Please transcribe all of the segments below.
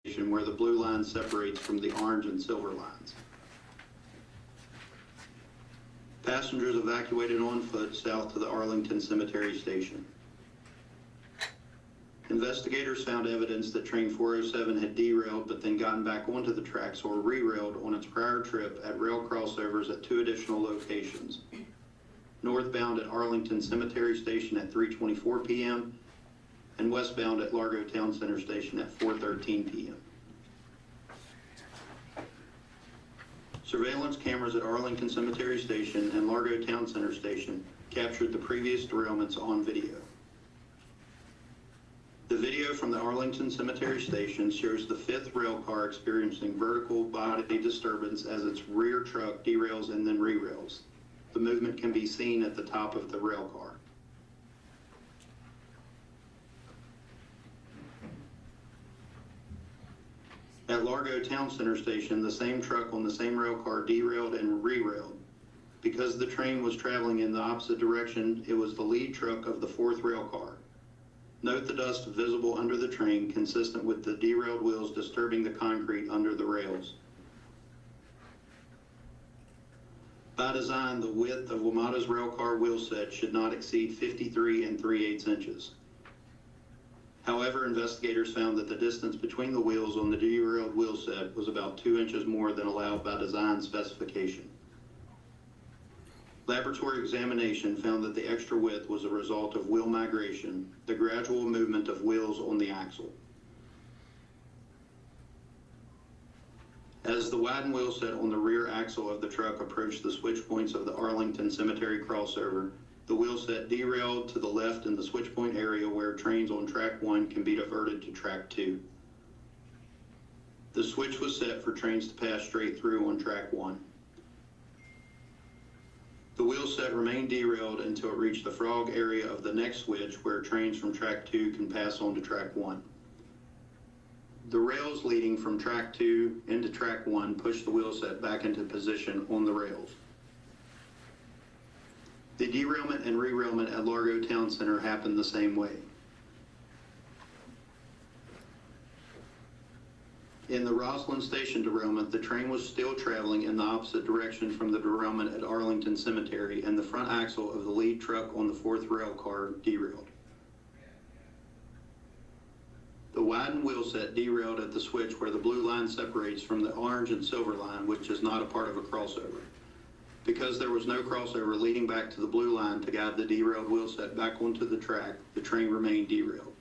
where the blue line separates from the orange and silver lines. Passengers evacuated on foot south to the Arlington Cemetery Station. Investigators found evidence that train 407 had derailed but then gotten back onto the tracks or re-railed on its prior trip at rail crossovers at 2 additional locations. Northbound at Arlington Cemetery Station at 3:24 p.m. and westbound at Largo Town Center Station at 4:13 p.m. Surveillance cameras at Arlington Cemetery Station and Largo Town Center Station captured the previous derailments on video. The video from the Arlington Cemetery Station shows the 5th rail car experiencing vertical body disturbance as its rear truck derails and then re-rails. The movement can be seen at the top of the rail car. At Largo Town Center Station, the same truck on the same rail car derailed and re-railed. Because the train was traveling in the opposite direction, it was the lead truck of the 4th rail car. Note the dust visible under the train, consistent with the derailed wheels disturbing the concrete under the rails. By design, the width of WMATA's railcar wheel set should not exceed 53 3/8 inches. However, investigators found that the distance between the wheels on the derailed wheel set was about 2 inches more than allowed by design specification. Laboratory examination found that the extra width was a result of wheel migration, the gradual movement of wheels on the axle. As the widened wheel set on the rear axle of the truck approached the switch points of the Arlington Cemetery crossover, the wheel set derailed to the left in the switch point area where trains on track 1 can be diverted to track 2. The switch was set for trains to pass straight through on track 1. The wheel set remained derailed until it reached the frog area of the next switch where trains from track 2 can pass on to track 1. The rails leading from track 2 into track 1 push the wheel set back into position on the rails. The derailment and re-railment at Largo Town Center happened the same way. In the Roslyn Station derailment, the train was still traveling in the opposite direction from the derailment at Arlington Cemetery, and the front axle of the lead truck on the 4th rail car derailed. The widened wheel set derailed at the switch where the blue line separates from the orange and silver line, which is not a part of a crossover. Because there was no crossover leading back to the blue line to guide the derailed wheel set back onto the track, the train remained derailed.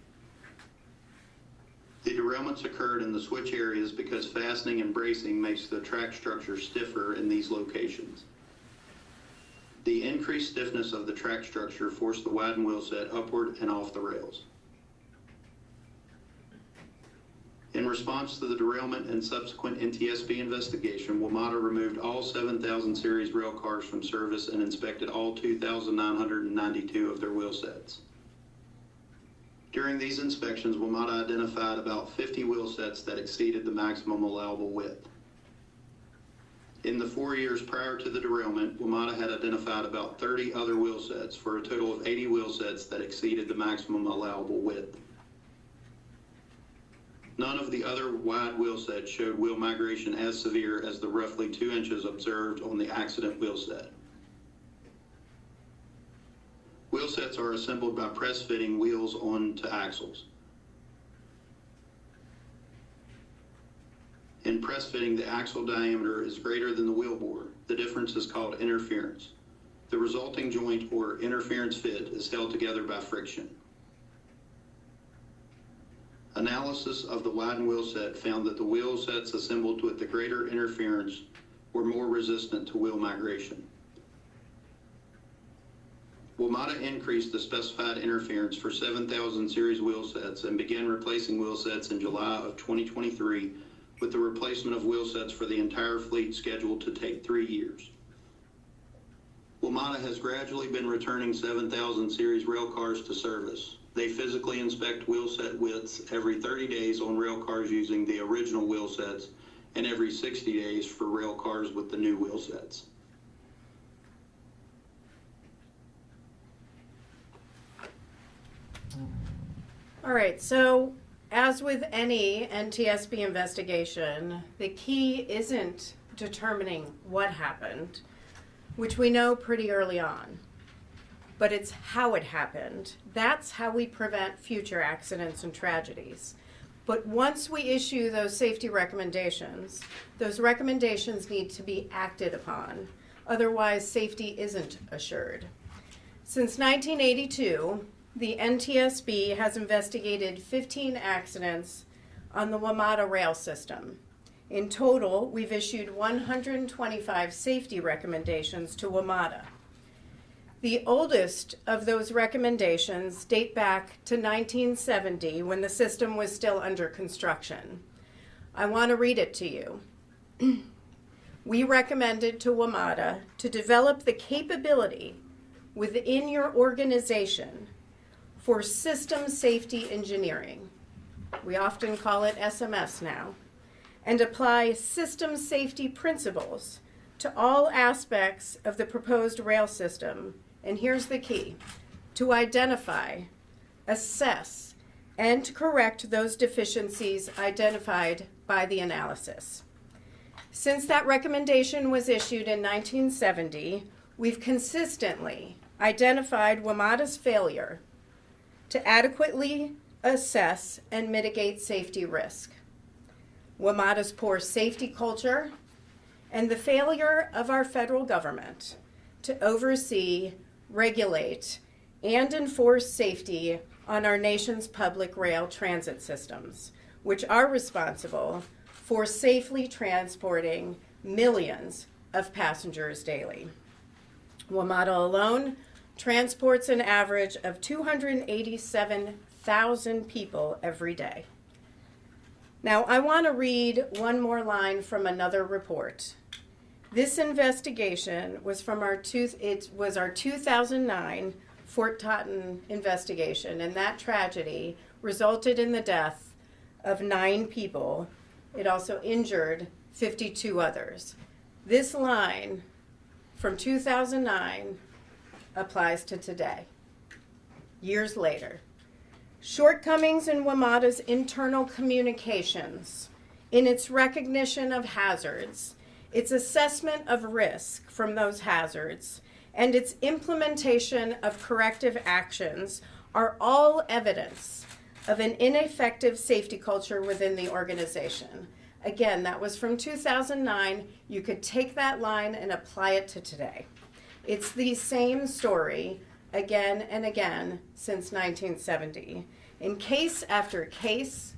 The derailments occurred in the switch areas because fastening and bracing makes the track structure stiffer in these locations. The increased stiffness of the track structure forced the widened wheel set upward and off the rails. In response to the derailment and subsequent NTSB investigation, WMATA removed all 7,000 series rail cars from service and inspected all 2,992 of their wheel sets. During these inspections, WMATA identified about 50 wheel sets that exceeded the maximum allowable width. In the 4 years prior to the derailment, WMATA had identified about 30 other wheel sets for a total of 80 wheel sets that exceeded the maximum allowable width. None of the other wide wheel sets showed wheel migration as severe as the roughly 2 inches observed on the accident wheel set. Wheel sets are assembled by press fitting wheels onto axles. In press fitting, the axle diameter is greater than the wheel bore. The difference is called interference. The resulting joint or interference fit is held together by friction. Analysis of the widened wheel set found that the wheel sets assembled with the greater interference were more resistant to wheel migration. WMATA increased the specified interference for 7,000 series wheel sets and began replacing wheel sets in July of 2023, with the replacement of wheel sets for the entire fleet scheduled to take 3 years. WMATA has gradually been returning 7,000 series rail cars to service. They physically inspect wheel set widths every 30 days on rail cars using the original wheel sets and every 60 days for rail cars with the new wheel sets. All right, so as with any NTSB investigation, the key isn't determining what happened, which we know pretty early on, but it's how it happened. That's how we prevent future accidents and tragedies. But once we issue those safety recommendations, those recommendations need to be acted upon. Otherwise, safety isn't assured. Since 1982, the NTSB has investigated 15 accidents on the WMATA rail system. In total, we've issued 125 safety recommendations to WMATA. The oldest of those recommendations date back to 1970 when the system was still under construction. I want to read it to you. We recommended to WMATA to develop the capability within your organization for system safety engineering. We often call it SMS now, and apply system safety principles to all aspects of the proposed rail system. And here's the key: to identify, assess, and correct those deficiencies identified by the analysis. Since that recommendation was issued in 1970, we've consistently identified WMATA's failure to adequately assess and mitigate safety risk, WMATA's poor safety culture, and the failure of our federal government to oversee, regulate, and enforce safety on our nation's public rail transit systems, which are responsible for safely transporting millions of passengers daily. WMATA alone transports an average of 287,000 people every day. Now, I want to read one more line from another report. This investigation was from our 2009 Fort Totten investigation, and that tragedy resulted in the death of 9 people. It also injured 52 others. This line from 2009 applies to today, years later. Shortcomings in WMATA's internal communications, in its recognition of hazards, its assessment of risk from those hazards, and its implementation of corrective actions are all evidence of an ineffective safety culture within the organization. Again, that was from 2009. You could take that line and apply it to today. It's the same story again and again since 1970. In case after case,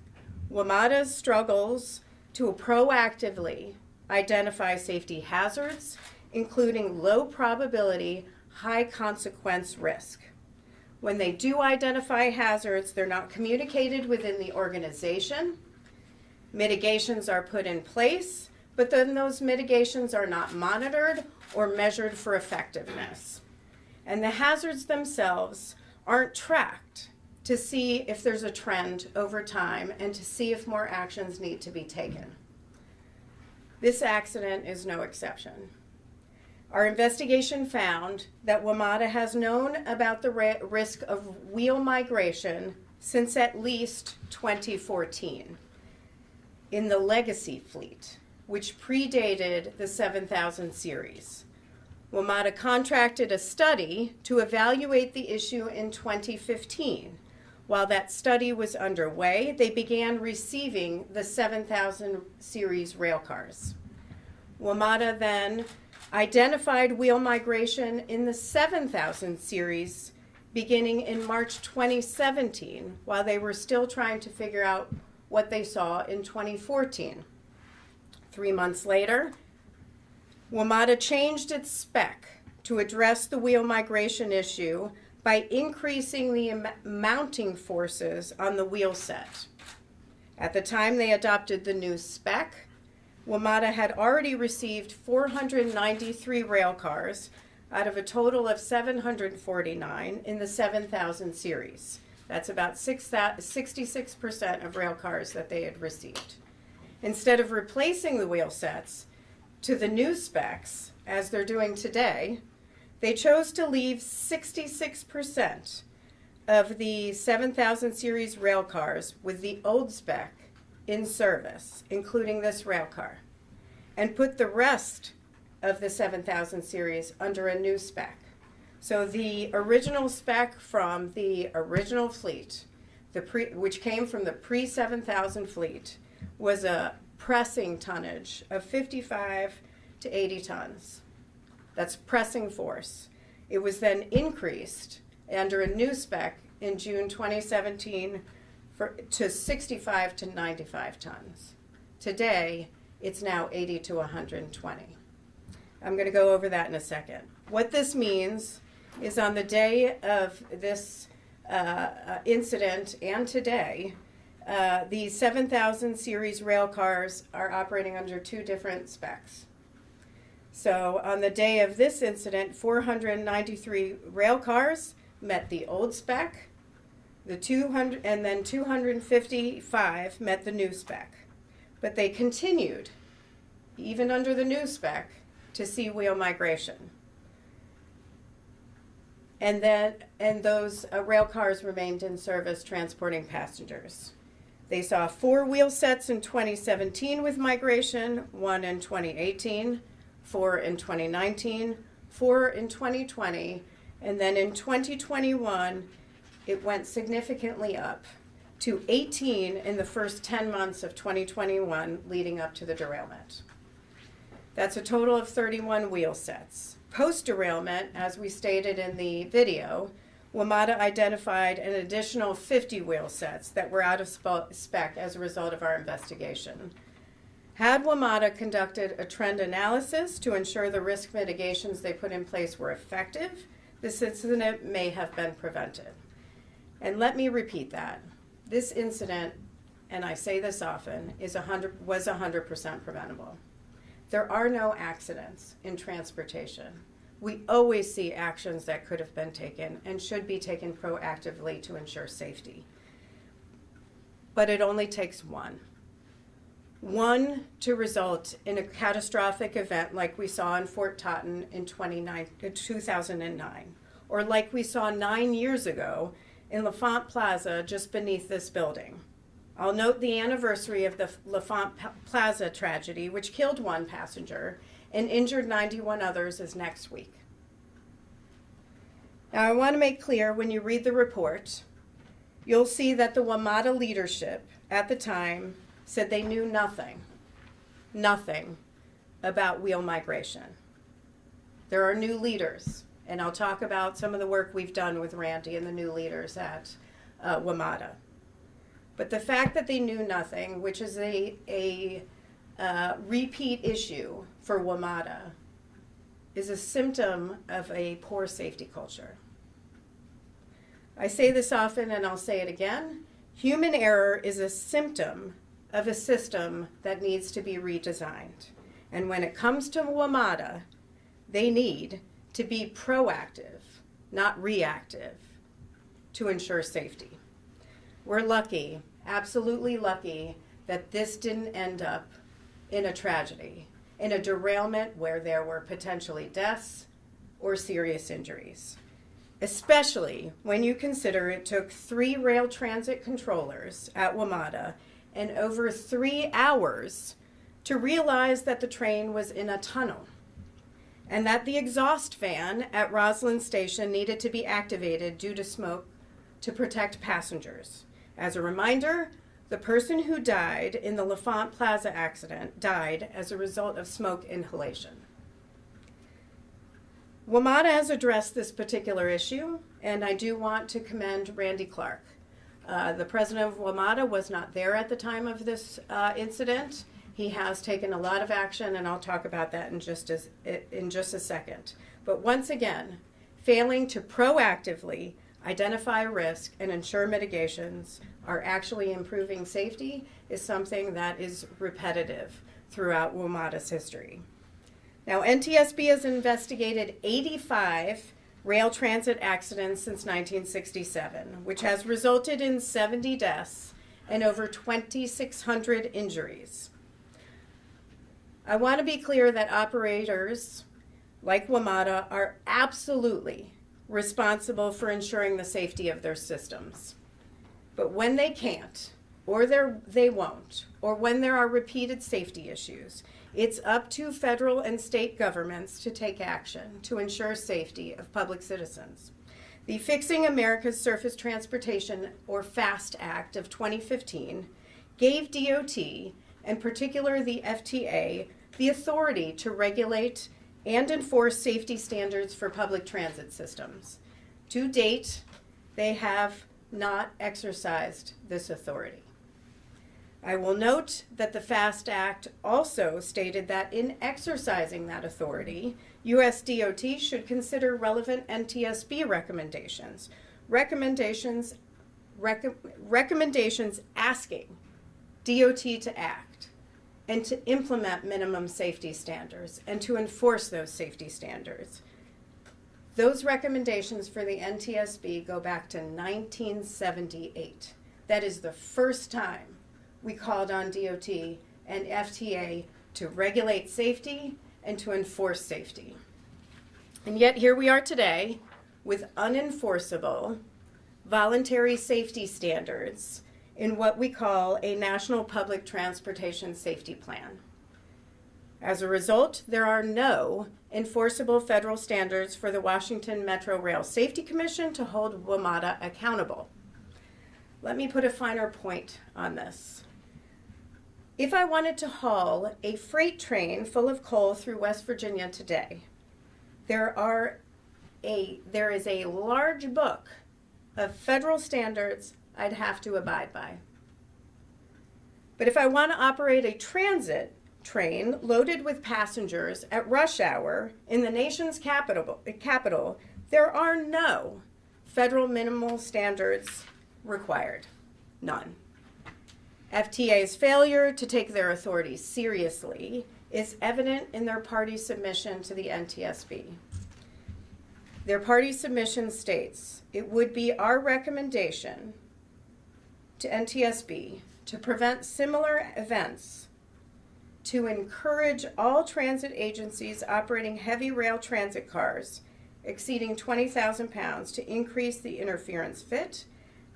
WMATA struggles to proactively identify safety hazards, including low probability, high consequence risk. When they do identify hazards, they're not communicated within the organization. Mitigations are put in place, but then those mitigations are not monitored or measured for effectiveness. And the hazards themselves aren't tracked to see if there's a trend over time and to see if more actions need to be taken. This accident is no exception. Our investigation found that WMATA has known about the risk of wheel migration since at least 2014 in the legacy fleet, which predated the 7000 series. WMATA contracted a study to evaluate the issue in 2015. While that study was underway, they began receiving the 7000 series railcars. WMATA then identified wheel migration in the 7000 series beginning in March 2017, while they were still trying to figure out what they saw in 2014. 3 months later, WMATA changed its spec to address the wheel migration issue by increasing the mounting forces on the wheel set. At the time they adopted the new spec, WMATA had already received 493 rail cars out of a total of 749 in the 7000 series. That's about 66% of rail cars that they had received. Instead of replacing the wheel sets to the new specs, as they're doing today, they chose to leave 66% of the 7000 series rail cars with the old spec in service, including this rail car, and put the rest of the 7000 series under a new spec. So the original spec from the original fleet, which came from the pre-7000 fleet, was a pressing tonnage of 55 to 80 tons. That's pressing force. It was then increased under a new spec in June 2017 to 65 to 95 tons. Today, it's now 80 to 120. I'm going to go over that in a second. What this means is on the day of this incident and today, the 7000 series rail cars are operating under two different specs. So on the day of this incident, 493 rail cars met the old spec, and then 255 met the new spec. But they continued, even under the new spec, to see wheel migration. And those rail cars remained in service transporting passengers. They saw 4 wheel sets in 2017 with migration, 1 in 2018, 4 in 2019, 4 in 2020, and then in 2021, it went significantly up to 18 in the first 10 months of 2021 leading up to the derailment. That's a total of 31 wheel sets. Post-derailment, as we stated in the video, WMATA identified an additional 50 wheel sets that were out of spec as a result of our investigation. Had WMATA conducted a trend analysis to ensure the risk mitigations they put in place were effective, this incident may have been prevented. And let me repeat that. This incident, and I say this often, was 100% preventable. There are no accidents in transportation. We always see actions that could have been taken and should be taken proactively to ensure safety. But it only takes one to result in a catastrophic event like we saw in Fort Totten in 2009, or like we saw 9 years ago in L'Enfant Plaza just beneath this building. I'll note the anniversary of the L'Enfant Plaza tragedy, which killed 1 passenger and injured 91 others, is next week. Now, I want to make clear, when you read the report, you'll see that the WMATA leadership at the time said they knew nothing about wheel migration. There are new leaders, and I'll talk about some of the work we've done with Randy and the new leaders at WMATA. But the fact that they knew nothing, which is a repeat issue for WMATA, is a symptom of a poor safety culture. I say this often and I'll say it again. Human error is a symptom of a system that needs to be redesigned. And when it comes to WMATA, they need to be proactive, not reactive, to ensure safety. We're lucky, absolutely lucky, that this didn't end up in a tragedy, in a derailment where there were potentially deaths or serious injuries, especially when you consider it took 3 rail transit controllers at WMATA and over 3 hours to realize that the train was in a tunnel and that the exhaust fan at Roslyn Station needed to be activated due to smoke to protect passengers. As a reminder, the person who died in the L'Enfant Plaza accident died as a result of smoke inhalation. WMATA has addressed this particular issue, and I do want to commend Randy Clark. The president of WMATA was not there at the time of this incident. He has taken a lot of action, and I'll talk about that in just a second. But once again, failing to proactively identify risk and ensure mitigations are actually improving safety is something that is repetitive throughout WMATA's history. Now, NTSB has investigated 85 rail transit accidents since 1967, which has resulted in 70 deaths and over 2,600 injuries. I want to be clear that operators like WMATA are absolutely responsible for ensuring the safety of their systems. But when they can't, or they won't, or when there are repeated safety issues, it's up to federal and state governments to take action to ensure safety of public citizens. The Fixing America's Surface Transportation, or FAST Act of 2015, gave DOT, in particular the FTA, the authority to regulate and enforce safety standards for public transit systems. To date, they have not exercised this authority. I will note that the FAST Act also stated that in exercising that authority, U.S. DOT should consider relevant NTSB recommendations, recommendations asking DOT to act and to implement minimum safety standards and to enforce those safety standards. Those recommendations for the NTSB go back to 1978. That is the first time we called on DOT and FTA to regulate safety and to enforce safety. And yet here we are today with unenforceable voluntary safety standards in what we call a National Public Transportation Safety Plan. As a result, there are no enforceable federal standards for the Washington Metro Rail Safety Commission to hold WMATA accountable. Let me put a finer point on this. If I wanted to haul a freight train full of coal through West Virginia today, there is a large book of federal standards I'd have to abide by. But if I want to operate a transit train loaded with passengers at rush hour in the nation's capital, there are no federal minimal standards required. None. FTA's failure to take their authority seriously is evident in their party submission to the NTSB. Their party submission states, it would be our recommendation to NTSB to prevent similar events, to encourage all transit agencies operating heavy rail transit cars exceeding 20,000 pounds to increase the interference fit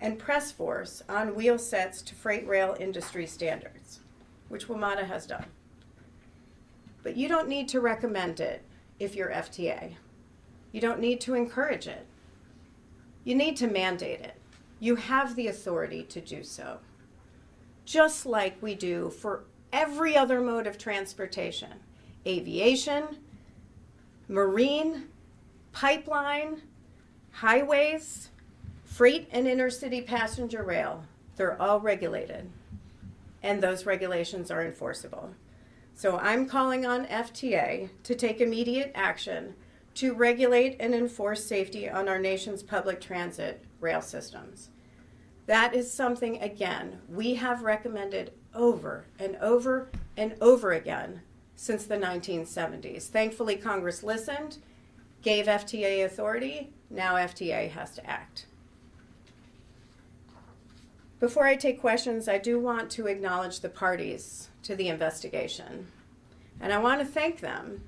and press force on wheel sets to freight rail industry standards, which WMATA has done. But you don't need to recommend it if you're FTA. You don't need to encourage it. You need to mandate it. You have the authority to do so, just like we do for every other mode of transportation: aviation, marine, pipeline, highways, freight and intercity passenger rail. They're all regulated, and those regulations are enforceable. So I'm calling on FTA to take immediate action to regulate and enforce safety on our nation's public transit rail systems. That is something, again, we have recommended over and over and over again since the 1970s. Thankfully, Congress listened, gave FTA authority. Now FTA has to act. Before I take questions, I do want to acknowledge the parties to the investigation. And I want to thank them,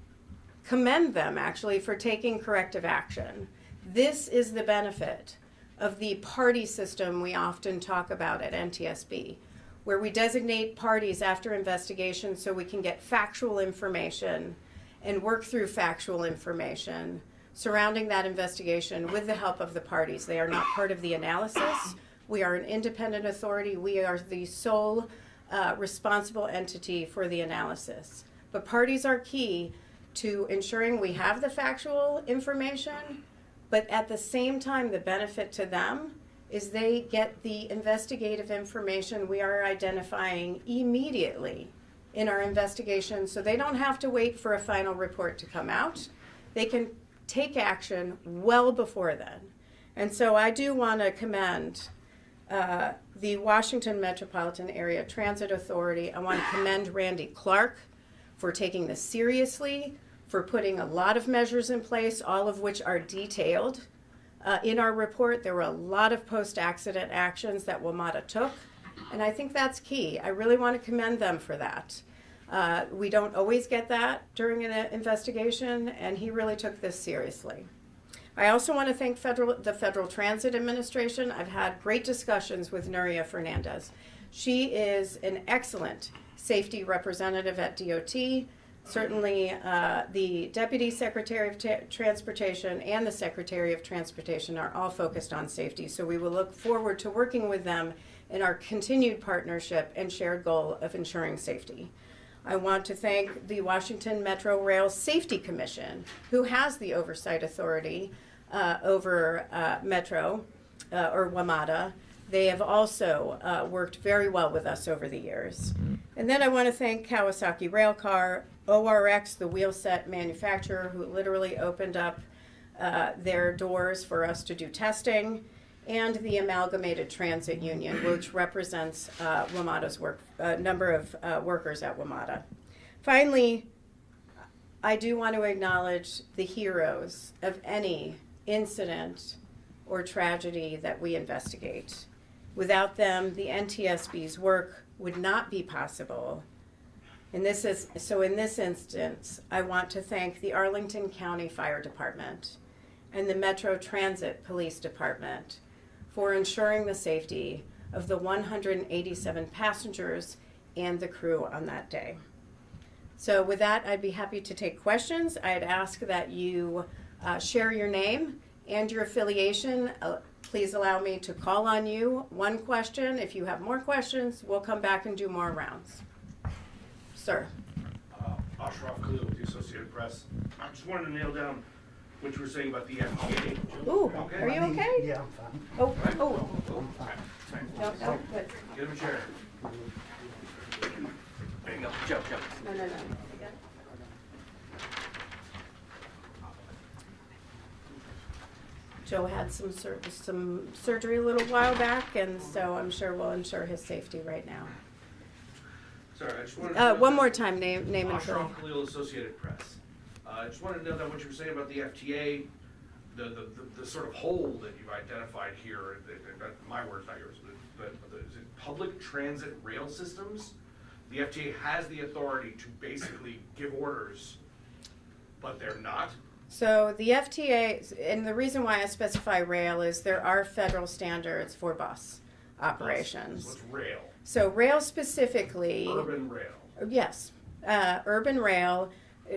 commend them actually, for taking corrective action. This is the benefit of the party system we often talk about at NTSB, where we designate parties after investigations so we can get factual information and work through factual information surrounding that investigation with the help of the parties. They are not part of the analysis. We are an independent authority. We are the sole responsible entity for the analysis. But parties are key to ensuring we have the factual information, but at the same time, the benefit to them is they get the investigative information we are identifying immediately in our investigation, so they don't have to wait for a final report to come out. They can take action well before then. And so I do want to commend the Washington Metropolitan Area Transit Authority. I want to commend Randy Clark for taking this seriously, for putting a lot of measures in place, all of which are detailed in our report. There were a lot of post-accident actions that WMATA took, and I think that's key. I really want to commend them for that. We don't always get that during an investigation, and he really took this seriously. I also want to thank the Federal Transit Administration. I've had great discussions with Nuria Fernandez. She is an excellent safety representative at DOT. Certainly, the Deputy Secretary of Transportation and the Secretary of Transportation are all focused on safety. So we will look forward to working with them in our continued partnership and shared goal of ensuring safety. I want to thank the Washington Metro Rail Safety Commission, who has the oversight authority over Metro or WMATA. They have also worked very well with us over the years. And then I want to thank Kawasaki Railcar, ORX, the wheelset manufacturer, who literally opened up their doors for us to do testing, and the Amalgamated Transit Union, which represents WMATA's number of workers at WMATA. Finally, I do want to acknowledge the heroes of any incident or tragedy that we investigate. Without them, the NTSB's work would not be possible. In this instance, I want to thank the Arlington County Fire Department and the Metro Transit Police Department for ensuring the safety of the 187 passengers and the crew on that day. So with that, I'd be happy to take questions. I'd ask that you share your name and your affiliation. Please allow me to call on you. One question. If you have more questions, we'll come back and do more rounds. Sir. Ashraf Khalil with the Associated Press. I just wanted to nail down what you were saying about the FDA. Ooh, Okay. are you okay? Yeah, I'm fine. Oh, Right? oh. No, good. Get him a chair. There you go. Joe. No. Joe had some surgery a little while back, and so I'm sure we'll ensure his safety right now. Sorry, I just wanted to One more time, name and Ashraf affiliation. Khalil, Associated Press. I just wanted to know that what you were saying about the FTA, the sort of hole that you've identified here, my words, not yours, but is it public transit rail systems? The FTA has the authority to basically give orders, but they're not? So the FTA, and the reason why I specify rail is there are federal standards for bus operations. So it's rail. So rail specifically. Urban rail. Yes, urban rail,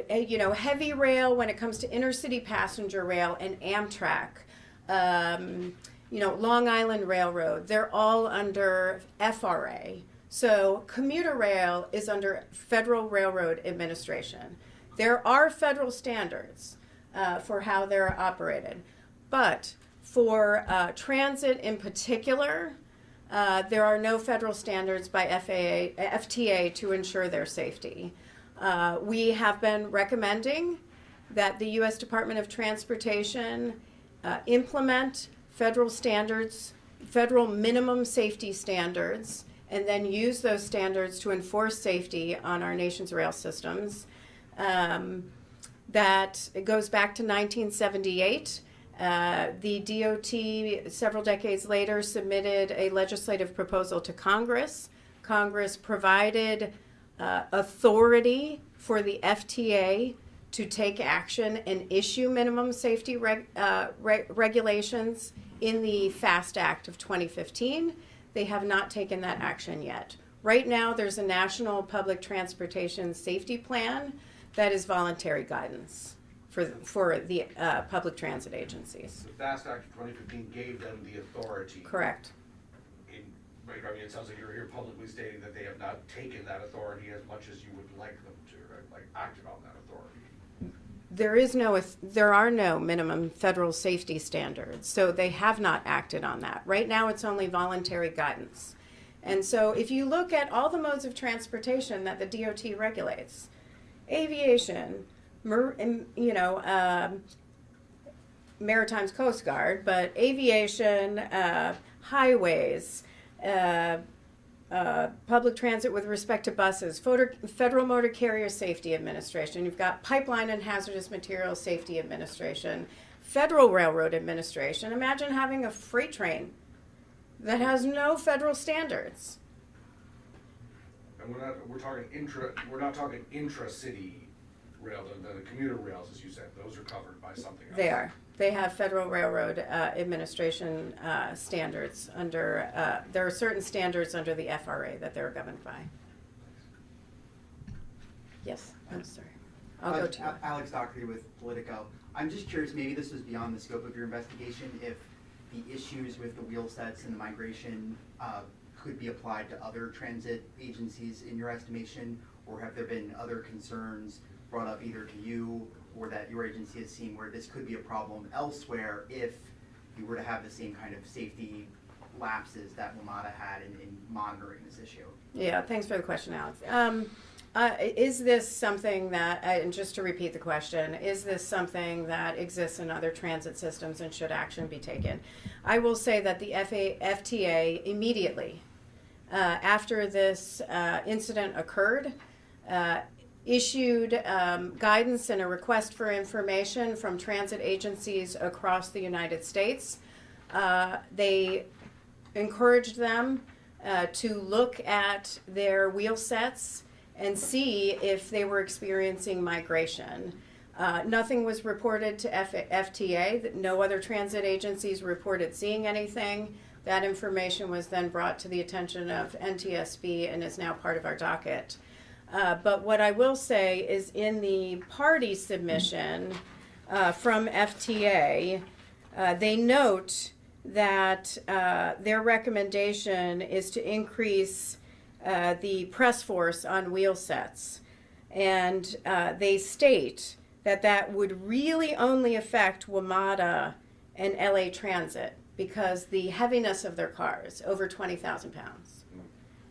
heavy rail when it comes to intercity passenger rail and Amtrak, Long Island Railroad, they're all under FRA. So commuter rail is under Federal Railroad Administration. There are federal standards for how they're operated, but for transit in particular, there are no federal standards by FTA to ensure their safety. We have been recommending that the U.S. Department of Transportation implement federal standards, federal minimum safety standards, and then use those standards to enforce safety on our nation's rail systems. That it goes back to 1978. The DOT, several decades later, submitted a legislative proposal to Congress. Congress provided authority for the FTA to take action and issue minimum safety regulations in the FAST Act of 2015. They have not taken that action yet. Right now, there's a National Public Transportation Safety Plan that is voluntary guidance for the public transit agencies. The FAST Act of 2015 gave them the authority. Correct. It sounds like you're here publicly stating that they have not taken that authority as much as you would like them to, right? Like acted on that authority. There are no minimum federal safety standards, so they have not acted on that. Right now, it's only voluntary guidance. And so if you look at all the modes of transportation that the DOT regulates, aviation, Maritime's Coast Guard, but aviation, highways, public transit with respect to buses, Federal Motor Carrier Safety Administration, you've got Pipeline and Hazardous Materials Safety Administration, Federal Railroad Administration. Imagine having a freight train that has no federal standards. And we're not talking intra-city rail, the commuter rails, as you said, those are covered by something else. They are. They have Federal Railroad Administration standards under, there are certain standards under the FRA that they're governed by. Yes, I'm sorry. I'll go to Alex Dockery with Politico. I'm just curious, maybe this was beyond the scope of your investigation, if the issues with the wheel sets and the migration could be applied to other transit agencies in your estimation, or have there been other concerns brought up either to you or that your agency has seen where this could be a problem elsewhere if you were to have the same kind of safety lapses that WMATA had in monitoring this issue? Yeah, thanks for the question, Alex. Is this something that, and just to repeat the question, is this something that exists in other transit systems and should action be taken? I will say that the FTA immediately after this incident occurred issued guidance and a request for information from transit agencies across the United States. They encouraged them to look at their wheel sets and see if they were experiencing migration. Nothing was reported to FTA, that no other transit agencies reported seeing anything. That information was then brought to the attention of NTSB and is now part of our docket. But what I will say is in the party submission from FTA, they note that their recommendation is to increase the press force on wheel sets. And they state that that would really only affect WMATA and LA Transit because the heaviness of their cars, over 20,000 pounds.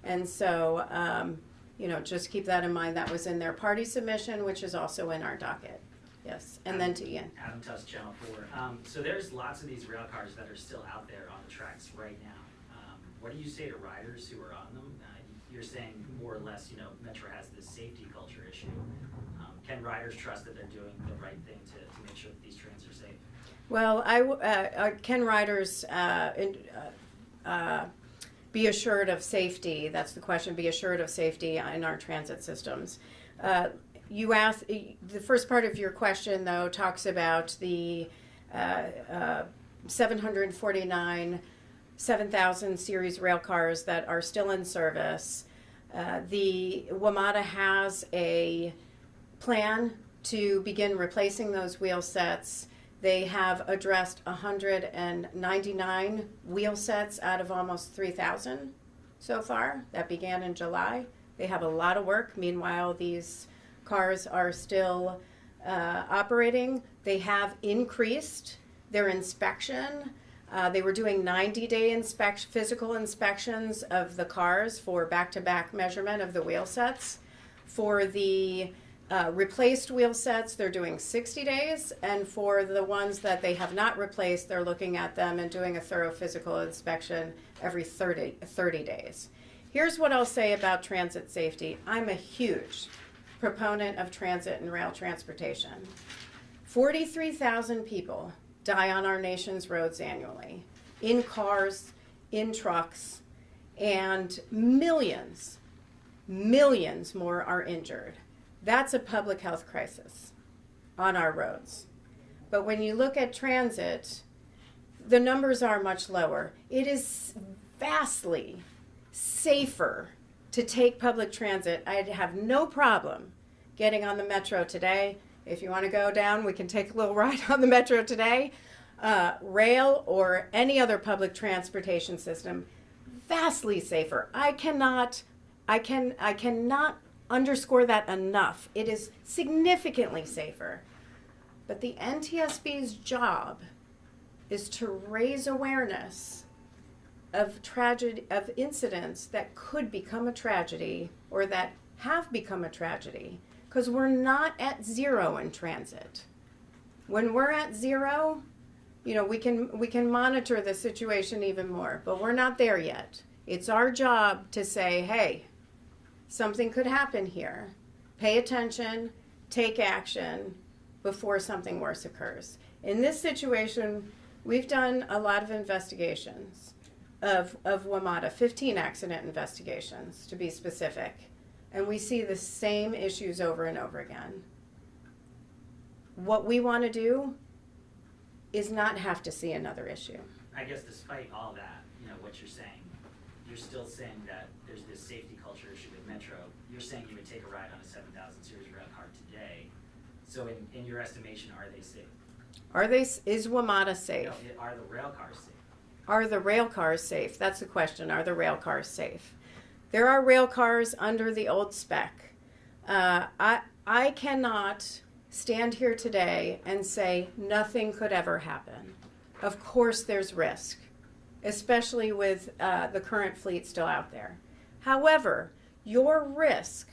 And so, just keep that in mind. That was in their party submission, which is also in our docket. Yes, and then to Ian. Adam Tuss, Channel 4. So there's lots of these rail cars that are still out there on the tracks right now. What do you say to riders who are on them? You're saying more or less, Metro has this safety culture issue. Can riders trust that they're doing the right thing to make sure that these trains are safe? Well, can riders be assured of safety? That's the question. Be assured of safety in our transit systems. You asked, the first part of your question, though, talks about the 749 7,000 series rail cars that are still in service. The WMATA has a plan to begin replacing those wheel sets. They have addressed 199 wheel sets out of almost 3,000 so far. That began in July. They have a lot of work. Meanwhile, these cars are still operating. They have increased their inspection. They were doing 90-day physical inspections of the cars for back-to-back measurement of the wheel sets. For the replaced wheel sets, they're doing 60 days, and for the ones that they have not replaced, they're looking at them and doing a thorough physical inspection every 30 days. Here's what I'll say about transit safety. I'm a huge proponent of transit and rail transportation. 43,000 people die on our nation's roads annually, in cars, in trucks, and millions more are injured. That's a public health crisis on our roads. But when you look at transit, the numbers are much lower. It is vastly safer to take public transit. I'd have no problem getting on the Metro today. If you want to go down, we can take a little ride on the Metro today. Rail or any other public transportation system, vastly safer. I cannot underscore that enough. It is significantly safer. But the NTSB's job is to raise awareness of incidents that could become a tragedy or that have become a tragedy, because we're not at zero in transit. When we're at zero, we can monitor the situation even more, but we're not there yet. It's our job to say, hey, something could happen here. Pay attention, take action before something worse occurs. In this situation, we've done a lot of investigations of WMATA, 15 accident investigations to be specific, and we see the same issues over and over again. what we want to do is not have to see another issue. I guess despite all that, what you're still saying that there's this safety culture issue with Metro. You're saying you would take a ride on a 7000 series rail car today. So in your estimation, are they safe? Is WMATA safe? No, are the rail cars safe? Are the rail cars safe? That's the question. Are the rail cars safe? There are rail cars under the old spec. I cannot stand here today and say nothing could ever happen. Of course there's risk, especially with the current fleet still out there. However, your risk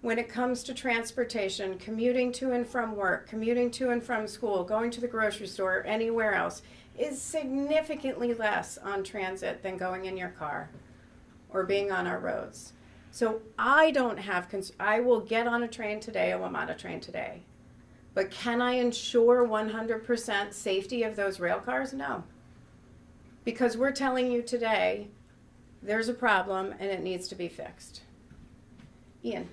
when it comes to transportation, commuting to and from work, commuting to and from school, going to the grocery store, or anywhere else, is significantly less on transit than going in your car or being on our roads. So I don't have, I will get on a train today, a WMATA train today. But can I ensure 100% safety of those rail cars? No. Because we're telling you today, there's a problem and it needs to be fixed. Ian.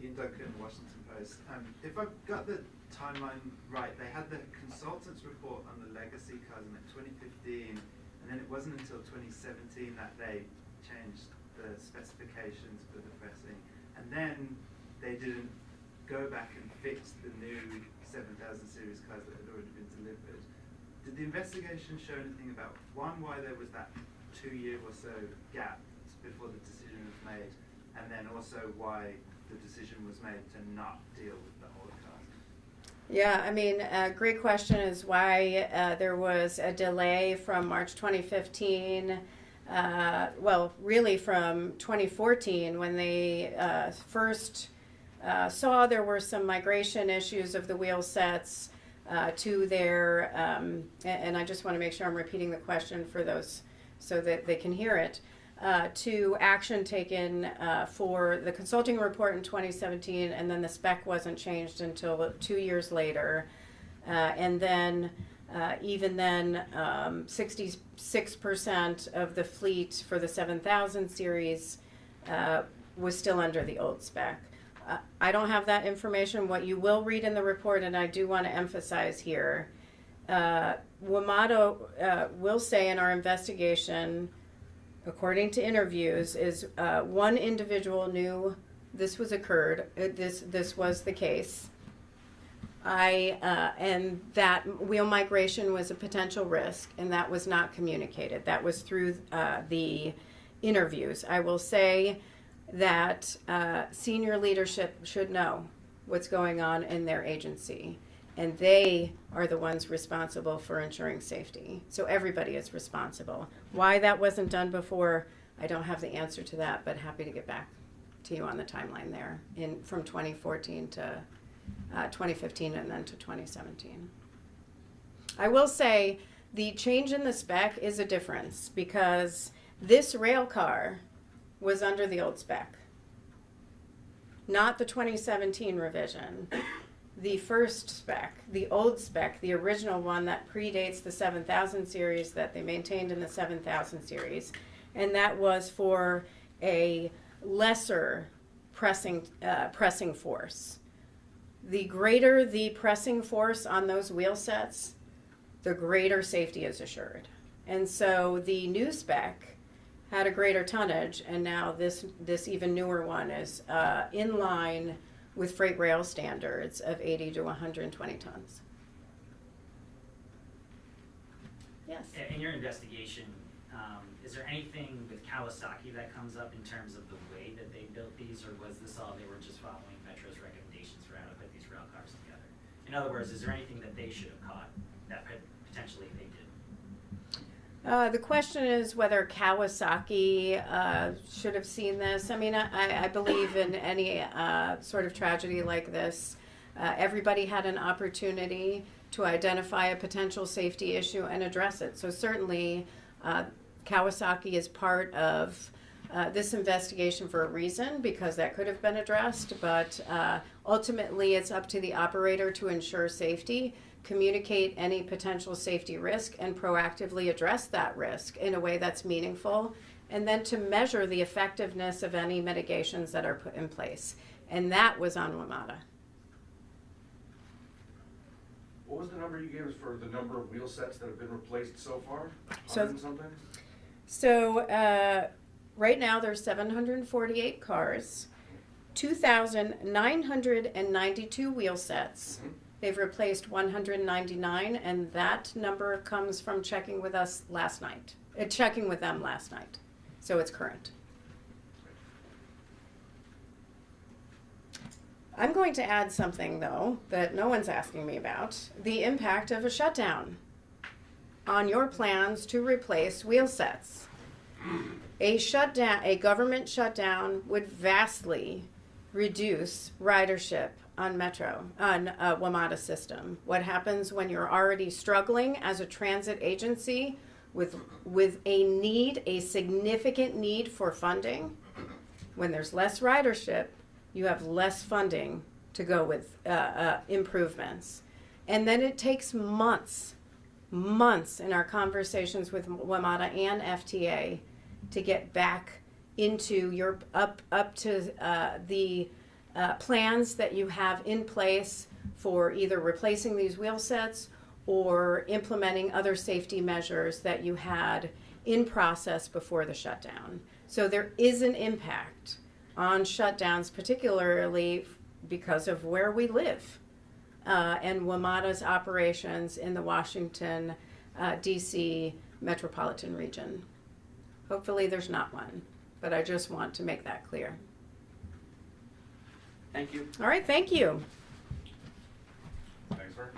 Ian Duncan, Washington Post. If I've got the timeline right, they had the consultants report on the legacy cars in 2015, and then it wasn't until 2017 that they changed the specifications for the pressing, and then they didn't go back and fix the new 7000 series cars that had already been delivered. Did the investigation show anything about, one, why there was that 2-year or so gap before the decision was made, and then also why the decision was made to not deal with the old cars? Yeah, I mean, great question is why there was a delay from March 2015, well, really from 2014 when they first saw there were some migration issues of the wheel sets to their, and I just want to make sure I'm repeating the question for those so that they can hear it, to action taken for the consulting report in 2017, and then the spec wasn't changed until 2 years later. And then, even then, 66% of the fleet for the 7000 series was still under the old spec. I don't have that information. What you will read in the report, and I do want to emphasize here, WMATA will say in our investigation, according to interviews, is one individual knew this was occurred. This was the case. And that wheel migration was a potential risk, and that was not communicated. That was through the interviews. I will say that senior leadership should know what's going on in their agency, and they are the ones responsible for ensuring safety. So everybody is responsible. Why that wasn't done before, I don't have the answer to that, but happy to get back to you on the timeline there from 2014 to 2015 and then to 2017. I will say the change in the spec is a difference because this rail car was under the old spec, not the 2017 revision. The first spec, the old spec, the original one that predates the 7000 series that they maintained in the 7000 series, and that was for a lesser pressing force. The greater the pressing force on those wheel sets, the greater safety is assured. And so the new spec had a greater tonnage, and now this even newer one is in line with freight rail standards of 80 to 120 tons. Yes? In your investigation, is there anything with Kawasaki that comes up in terms of the way that they built these, or was this all they were just following Metro's recommendations for how to put these rail cars together? In other words, is there anything that they should have caught that potentially they did? The question is whether Kawasaki should have seen this. I mean, I believe in any sort of tragedy like this, everybody had an opportunity to identify a potential safety issue and address it. So certainly Kawasaki is part of this investigation for a reason, because that could have been addressed, but ultimately it's up to the operator to ensure safety, communicate any potential safety risk, and proactively address that risk in a way that's meaningful, and then to measure the effectiveness of any mitigations that are put in place. And that was on WMATA. What was the number you gave us for the number of wheel sets that have been replaced so far? So- 100 and something? So, right now there's 748 cars, 2,992 wheel sets. Mhm. They've replaced 199, and that number comes from checking with us last night. Checking with them last night, so it's current. I'm going to add something though that no one's asking me about: the impact of a shutdown on your plans to replace wheel sets. A government shutdown would vastly reduce ridership on WMATA system. What happens when you're already struggling as a transit agency with a significant need for funding? When there's less ridership, you have less funding to go with improvements. And then it takes months in our conversations with WMATA and FTA to get back into your up to the plans that you have in place for either replacing these wheel sets or implementing other safety measures that you had in process before the shutdown. So there is an impact on shutdowns, particularly because of where we live and WMATA's operations in the Washington, D.C. metropolitan region. Hopefully there's not one, but I just want to make that clear. Thank you. All right, thank you. Thanks, sir.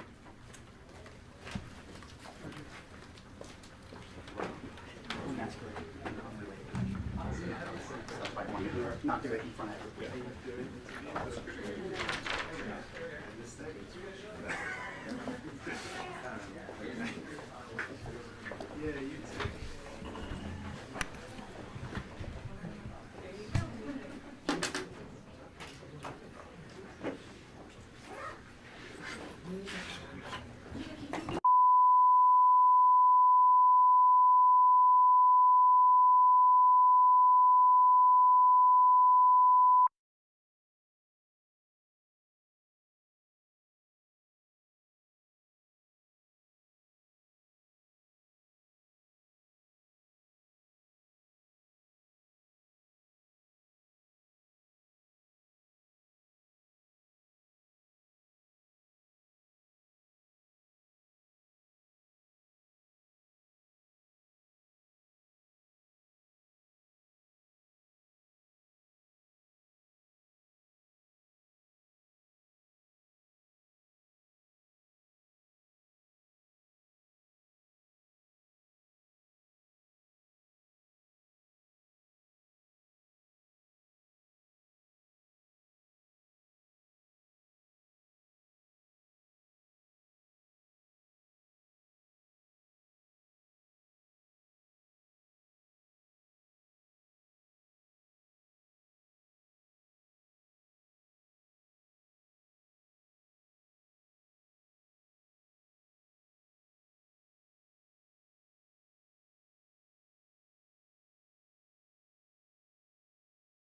Not do it in front of everybody.